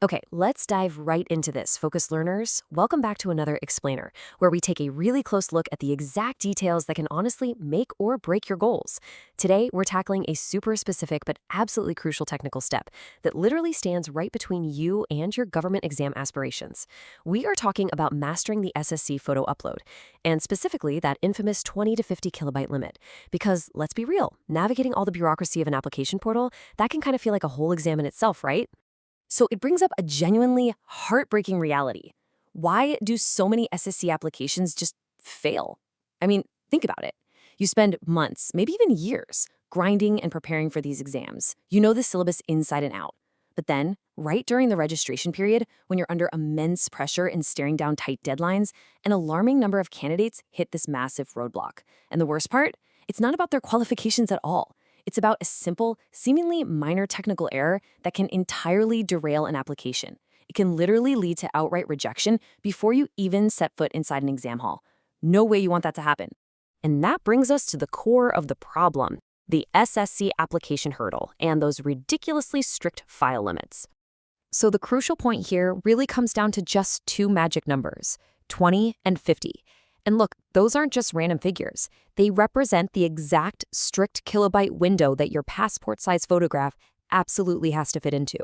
Okay, let's dive right into this, focused learners. Welcome back to another explainer, where we take a really close look at the exact details that can honestly make or break your goals. Today, we're tackling a super specific but absolutely crucial technical step that literally stands right between you and your government exam aspirations. We are talking about mastering the SSC photo upload, and specifically that infamous 20 to 50 kilobyte limit. Because let's be real, navigating all the bureaucracy of an application portal, that can kind of feel like a whole exam in itself, right? So it brings up a genuinely heartbreaking reality. Why do so many SSC applications just fail? I mean, think about it. You spend months, maybe even years, grinding and preparing for these exams. You know the syllabus inside and out. But then, right during the registration period, when you're under immense pressure and staring down tight deadlines, an alarming number of candidates hit this massive roadblock. And the worst part? It's not about their qualifications at all. It's about a simple, seemingly minor technical error that can entirely derail an application. It can literally lead to outright rejection before you even set foot inside an exam hall. No way you want that to happen. And that brings us to the core of the problem, the SSC application hurdle and those ridiculously strict file limits. So the crucial point here really comes down to just two magic numbers, 20 and 50. And look, those aren't just random figures. They represent the exact strict kilobyte window that your passport-size photograph absolutely has to fit into.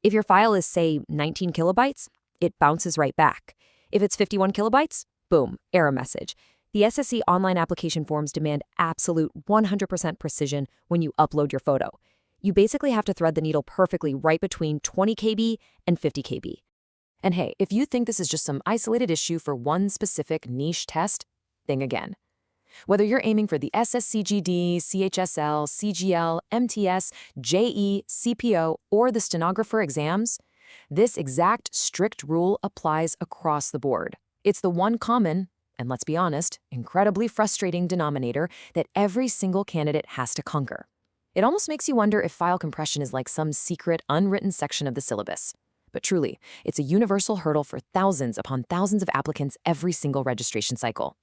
If your file is, say, 19 kilobytes, it bounces right back. If it's 51 kilobytes, boom, error message. The SSC online application forms demand absolute 100% precision when you upload your photo. You basically have to thread the needle perfectly right between 20 KB and 50 KB. And hey, if you think this is just some isolated issue for one specific niche test, think again. Whether you're aiming for the SSC GD, CHSL, CGL, MTS, JE, CPO, or the stenographer exams, this exact strict rule applies across the board. It's the one common, and let's be honest, incredibly frustrating denominator that every single candidate has to conquer. It almost makes you wonder if file compression is like some secret, unwritten section of the syllabus. But truly, it's a universal hurdle for thousands upon thousands of applicants every single registration cycle.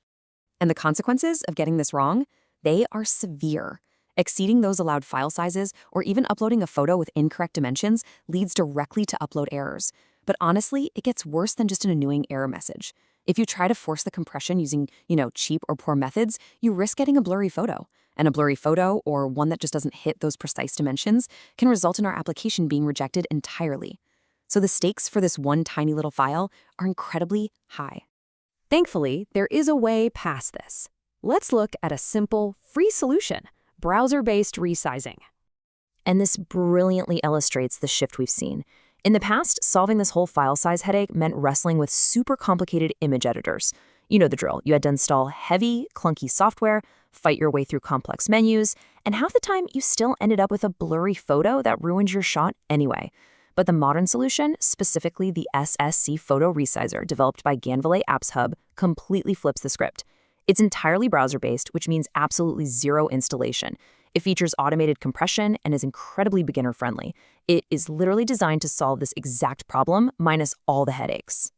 And the consequences of getting this wrong? They are severe. Exceeding those allowed file sizes or even uploading a photo with incorrect dimensions leads directly to upload errors. But honestly, it gets worse than just an annoying error message. If you try to force the compression using, cheap or poor methods, you risk getting a blurry photo. And a blurry photo, or one that just doesn't hit those precise dimensions, can result in our application being rejected entirely. So the stakes for this one tiny little file are incredibly high. Thankfully, there is a way past this. Let's look at a simple, free solution, browser-based resizing. And this brilliantly illustrates the shift we've seen. In the past, solving this whole file size headache meant wrestling with super complicated image editors. You know the drill. You had to install heavy, clunky software, fight your way through complex menus, and half the time you still ended up with a blurry photo that ruined your shot anyway. But the modern solution, specifically the SSC Photo Resizer developed by Ganvalet Apps Hub, completely flips the script. It's entirely browser-based, which means absolutely zero installation. It features automated compression and is incredibly beginner-friendly. It is literally designed to solve this exact problem, minus all the headaches.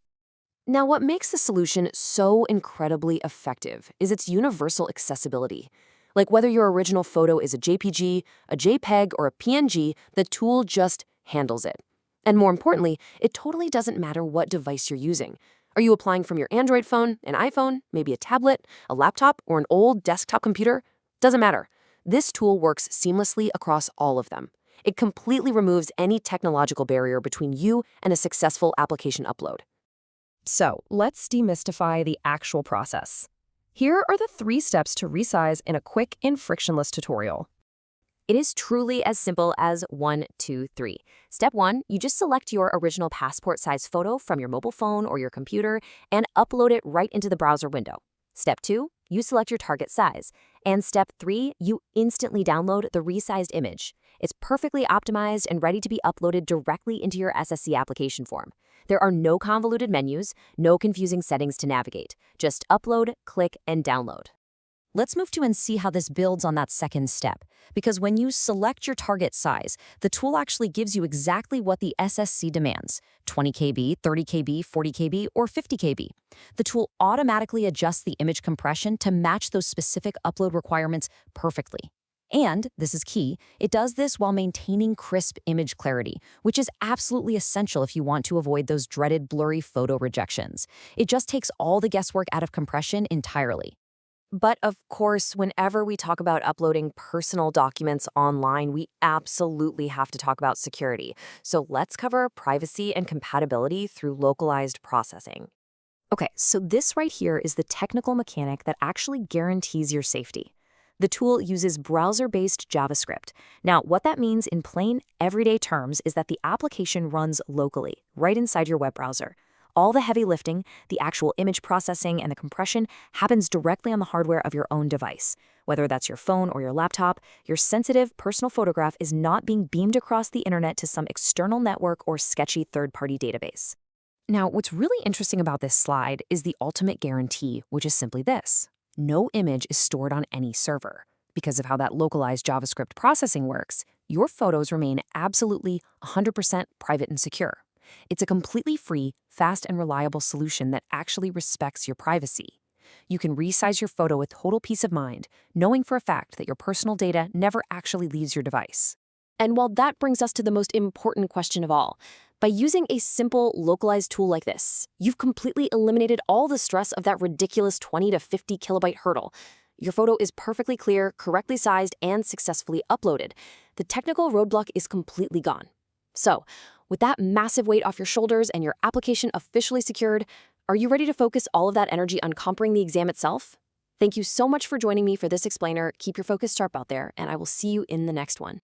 Now, what makes the solution so incredibly effective is its universal accessibility. Like whether your original photo is a JPG, a JPEG, or a PNG, the tool just handles it. And more importantly, it totally doesn't matter what device you're using. Are you applying from your Android phone, an iPhone, maybe a tablet, a laptop, or an old desktop computer? Doesn't matter. This tool works seamlessly across all of them. It completely removes any technological barrier between you and a successful application upload. So, let's demystify the actual process. Here are the 3 steps to resize in a quick and frictionless tutorial. It is truly as simple as 1, 2, 3. Step 1, you just select your original passport-size photo from your mobile phone or your computer and upload it right into the browser window. Step 2, you select your target size. And step 3, you instantly download the resized image. It's perfectly optimized and ready to be uploaded directly into your SSC application form. There are no convoluted menus, no confusing settings to navigate. Just upload, click, and download. Let's move to and see how this builds on that second step. Because when you select your target size, the tool actually gives you exactly what the SSC demands, 20 KB, 30 KB, 40 KB, or 50 KB. The tool automatically adjusts the image compression to match those specific upload requirements perfectly. And, this is key, it does this while maintaining crisp image clarity, which is absolutely essential if you want to avoid those dreaded blurry photo rejections. It just takes all the guesswork out of compression entirely. But of course, whenever we talk about uploading personal documents online, we absolutely have to talk about security. So let's cover privacy and compatibility through localized processing. Okay, so this right here is the technical mechanic that actually guarantees your safety. The tool uses browser-based JavaScript. Now, what that means in plain, everyday terms is that the application runs locally, right inside your web browser. All the heavy lifting, the actual image processing, and the compression happens directly on the hardware of your own device. Whether that's your phone or your laptop, your sensitive personal photograph is not being beamed across the internet to some external network or sketchy third-party database. Now, what's really interesting about this slide is the ultimate guarantee, which is simply this. No image is stored on any server. Because of how that localized JavaScript processing works, your photos remain absolutely 100% private and secure. It's a completely free, fast, and reliable solution that actually respects your privacy. You can resize your photo with total peace of mind, knowing for a fact that your personal data never actually leaves your device. And while that brings us to the most important question of all, by using a simple, localized tool like this, you've completely eliminated all the stress of that ridiculous 20 to 50 kilobyte hurdle. Your photo is perfectly clear, correctly sized, and successfully uploaded. The technical roadblock is completely gone. So, with that massive weight off your shoulders and your application officially secured, are you ready to focus all of that energy on conquering the exam itself? Thank you so much for joining me for this explainer. Keep your focus sharp out there, and I will see you in the next one.